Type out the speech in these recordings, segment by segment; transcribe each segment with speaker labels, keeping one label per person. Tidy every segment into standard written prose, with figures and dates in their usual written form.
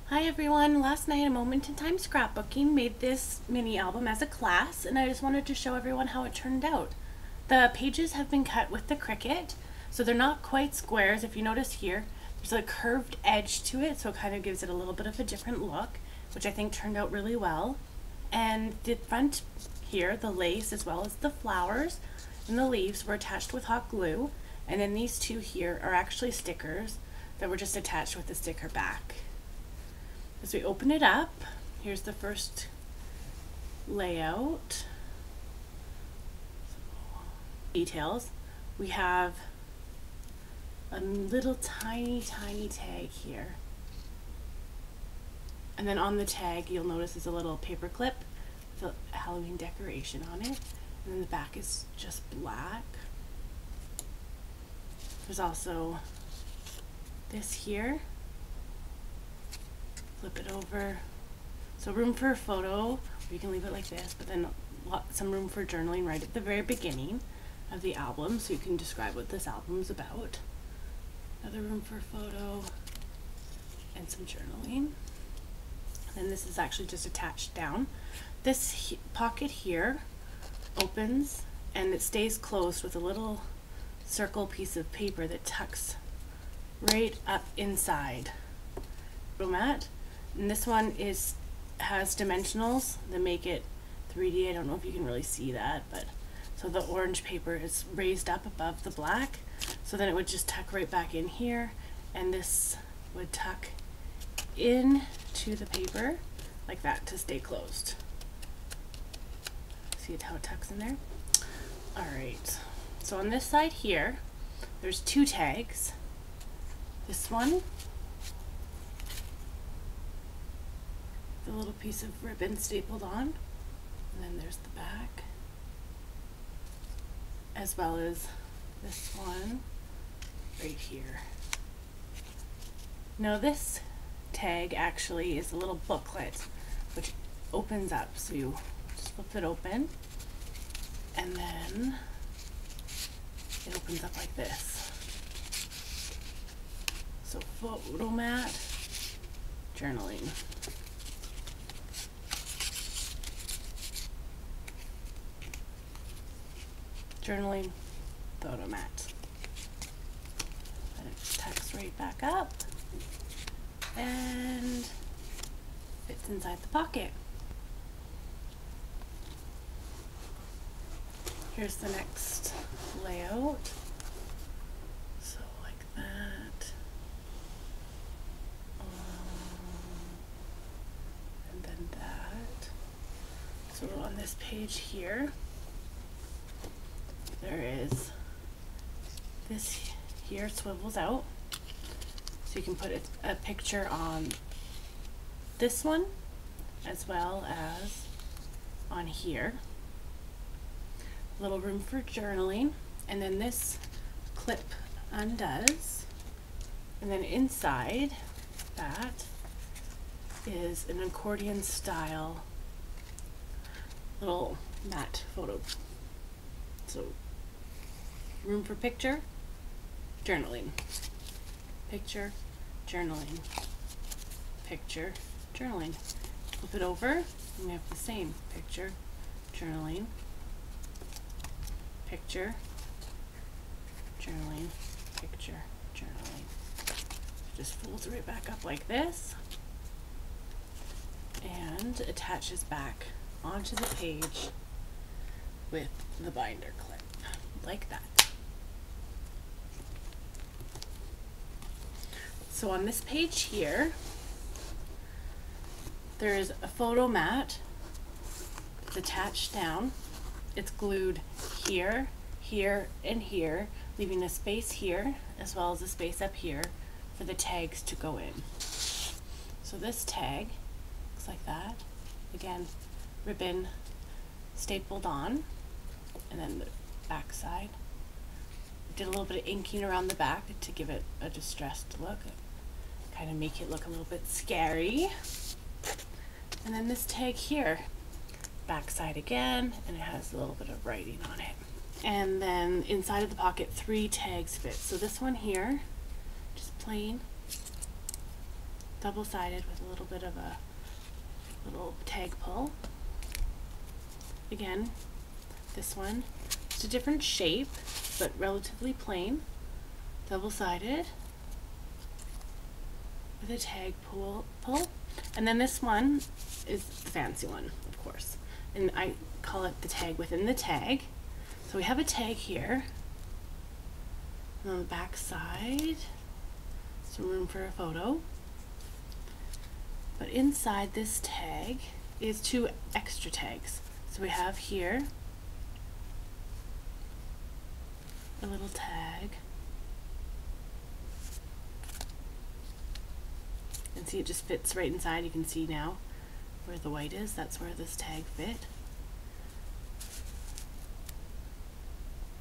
Speaker 1: Hi everyone, last night a Moment in Time scrapbooking made this mini album as a class, and I just wanted to show everyone how it turned out. The pages have been cut with the Cricut, so they're not quite squares. If you notice here, there's a curved edge to it, so it kind of gives it a little bit of a different look, which I think turned out really well. And the front here, the lace as well as the flowers and the leaves were attached with hot glue, and then these two here are actually stickers that were just attached with the sticker back. As we open it up, here's the first layout. Details. We have a little tiny tag here. And then on the tag, you'll notice there's a little paper clip with a Halloween decoration on it. And then the back is just black. There's also this here. Flip it over. So room for a photo, you can leave it like this, but then some room for journaling right at the very beginning of the album, so you can describe what this album is about. Another room for a photo and some journaling. And this is actually just attached down. This pocket here opens and it stays closed with a little circle piece of paper that tucks right up inside. Mat. And this one has dimensionals that make it 3D. I don't know if you can really see that, but so the orange paper is raised up above the black, so then it would just tuck right back in here, and this would tuck into the paper like that to stay closed. See how it tucks in there? Alright, so on this side here, there's two tags. This one, the little piece of ribbon stapled on, and then there's the back, as well as this one right here. Now this tag actually is a little booklet which opens up, so you just flip it open and then it opens up like this. So photo mat, journaling. Journaling, photo mat. And it tucks right back up and fits inside the pocket. Here's the next layout. So like that. And then that. So on this page here, there is this here swivels out, so you can put a picture on this one as well as on here. A little room for journaling, and then this clip undoes, and then inside that is an accordion style little matte photo. So room for picture, journaling, picture, journaling, picture, journaling. Flip it over and we have the same picture, journaling, picture, journaling, picture, journaling. Just folds right back up like this and attaches back onto the page with the binder clip, like that. So on this page here, there is a photo mat. It's attached down. It's glued here, here, and here, leaving a space here as well as a space up here for the tags to go in. So this tag looks like that. Again, ribbon stapled on, and then the back side. Did a little bit of inking around the back to give it a distressed look, kind of make it look a little bit scary. And then this tag here, back side again, and it has a little bit of writing on it. And then inside of the pocket, 3 tags fit. So this one here, just plain, double-sided with a little bit of a little tag pull. Again, this one, it's a different shape, but relatively plain, double-sided with a tag pull. And then this one is the fancy one, of course, and I call it the tag within the tag. So we have a tag here, and on the back side, some room for a photo. But inside this tag is 2 extra tags. So we have here a little tag. And see, it just fits right inside. You can see now where the white is. That's where this tag fit.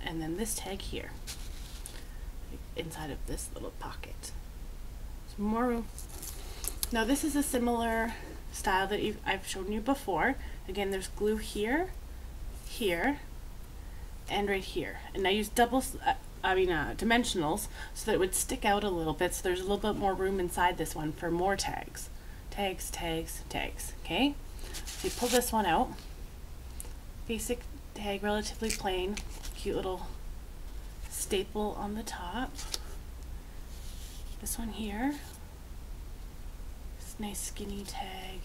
Speaker 1: And then this tag here, inside of this little pocket. Some more room. Now this is a similar style that I've shown you before. Again, there's glue here, here, and right here. And I used dimensionals so that it would stick out a little bit, so there's a little bit more room inside this one for more tags. Tags, tags, tags, okay? So you pull this one out. Basic tag, relatively plain, cute little staple on the top. This one here. Nice skinny tag.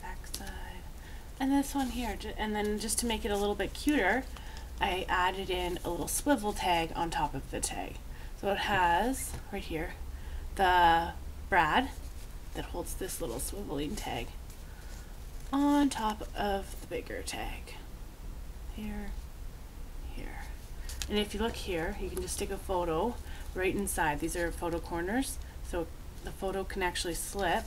Speaker 1: Back side. And this one here, and then just to make it a little bit cuter, I added in a little swivel tag on top of the tag. So it has, right here, the brad that holds this little swiveling tag on top of the bigger tag. Here, here. And if you look here, you can just stick a photo right inside. These are photo corners, so the photo can actually slip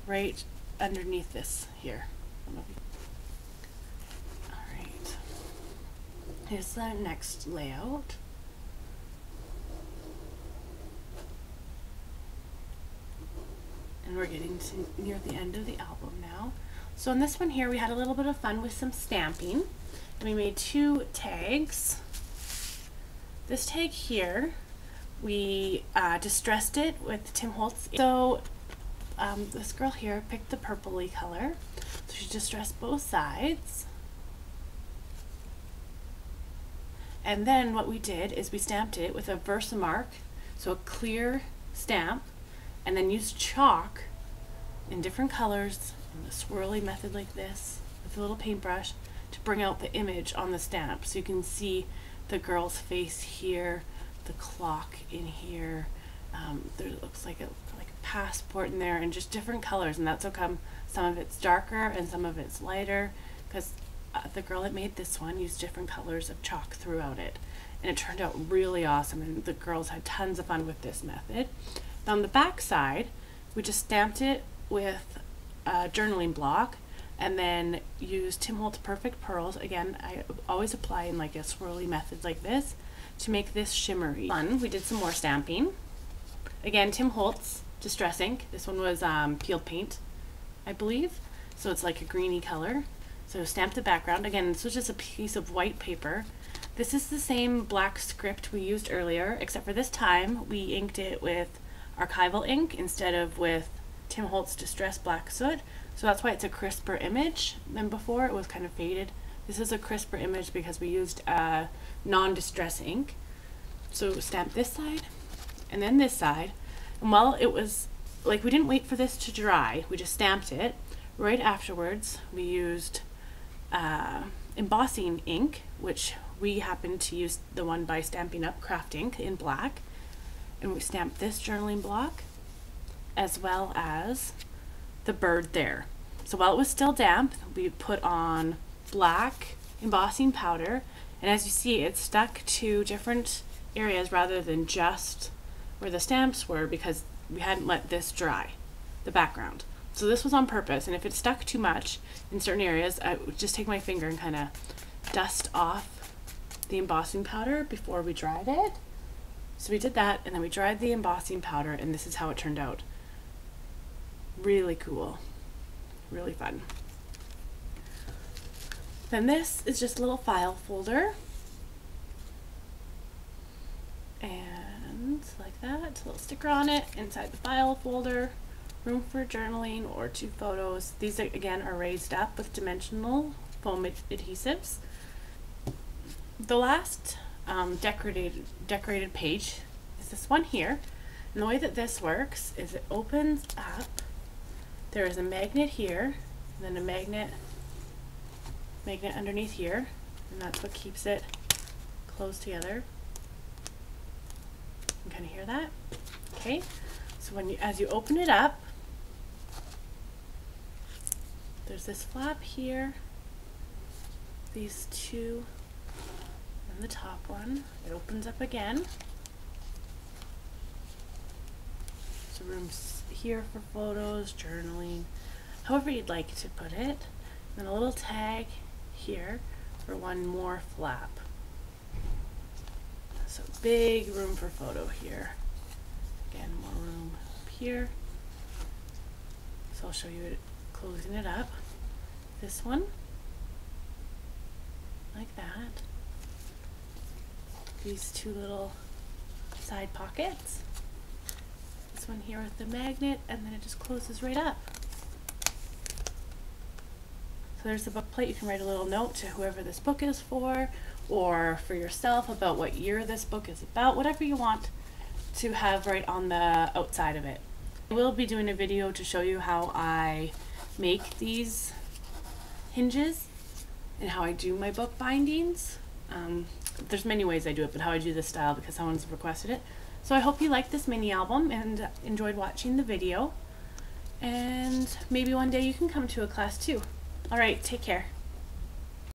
Speaker 1: right underneath this here. Alright, here's the next layout. And we're getting to near the end of the album now. So in this one here, we had a little bit of fun with some stamping. And we made 2 tags. This tag here, we distressed it with Tim Holtz. So this girl here picked the purpley color. So she distressed both sides. And then what we did is we stamped it with a Versamark, so a clear stamp, and then used chalk in different colors in the swirly method like this with a little paintbrush to bring out the image on the stamp. So you can see the girl's face here, the clock in here, there looks like a passport in there, and just different colors. And that's how come some of it's darker and some of it's lighter, because the girl that made this one used different colors of chalk throughout it, and it turned out really awesome, and the girls had tons of fun with this method. Now on the back side, we just stamped it with a journaling block, and then use Tim Holtz Perfect Pearls. Again, I always apply in like a swirly method like this to make this shimmery. Fun. We did some more stamping. Again, Tim Holtz Distress ink. This one was peeled paint, I believe. So it's like a greeny color. So stamp the background. Again, this was just a piece of white paper. This is the same black script we used earlier, except for this time we inked it with archival ink instead of with Tim Holtz Distress Black Soot. So that's why it's a crisper image than before. It was kind of faded. This is a crisper image because we used non-distress ink. So stamp this side and then this side. And while it was, like, we didn't wait for this to dry, we just stamped it. Right afterwards, we used embossing ink, which we happened to use the one by Stampin' Up! Craft ink in black. And we stamped this journaling block, as well as the bird there. So while it was still damp, we put on black embossing powder, and as you see, it stuck to different areas rather than just where the stamps were, because we hadn't let this dry, the background. So this was on purpose, and if it stuck too much in certain areas, I would just take my finger and kind of dust off the embossing powder before we dried it. So we did that, and then we dried the embossing powder, and this is how it turned out. Really cool. Really fun. Then this is just a little file folder. like that, a little sticker on it, inside the file folder, room for journaling or 2 photos. These again are raised up with dimensional foam adhesives. The last decorated page is this one here, and the way that this works is it opens up. There is a magnet here, and then a magnet underneath here, and that's what keeps it closed together. You can kind of hear that. Okay, so as you open it up, there's this flap here, these 2, and the top one. It opens up again. So room's here for photos, journaling, however you'd like to put it. And a little tag here for one more flap. So big room for photo here. Again, more room up here. So I'll show you it closing it up. This one, like that. These 2 little side pockets. This one here with the magnet, and then it just closes right up. So there's the book plate. You can write a little note to whoever this book is for, or for yourself about what year this book is about, whatever you want to have right on the outside of it. I will be doing a video to show you how I make these hinges and how I do my book bindings. There's many ways I do it, but how I do this style because someone's requested it. So I hope you liked this mini album and enjoyed watching the video, and maybe one day you can come to a class too. Alright, take care.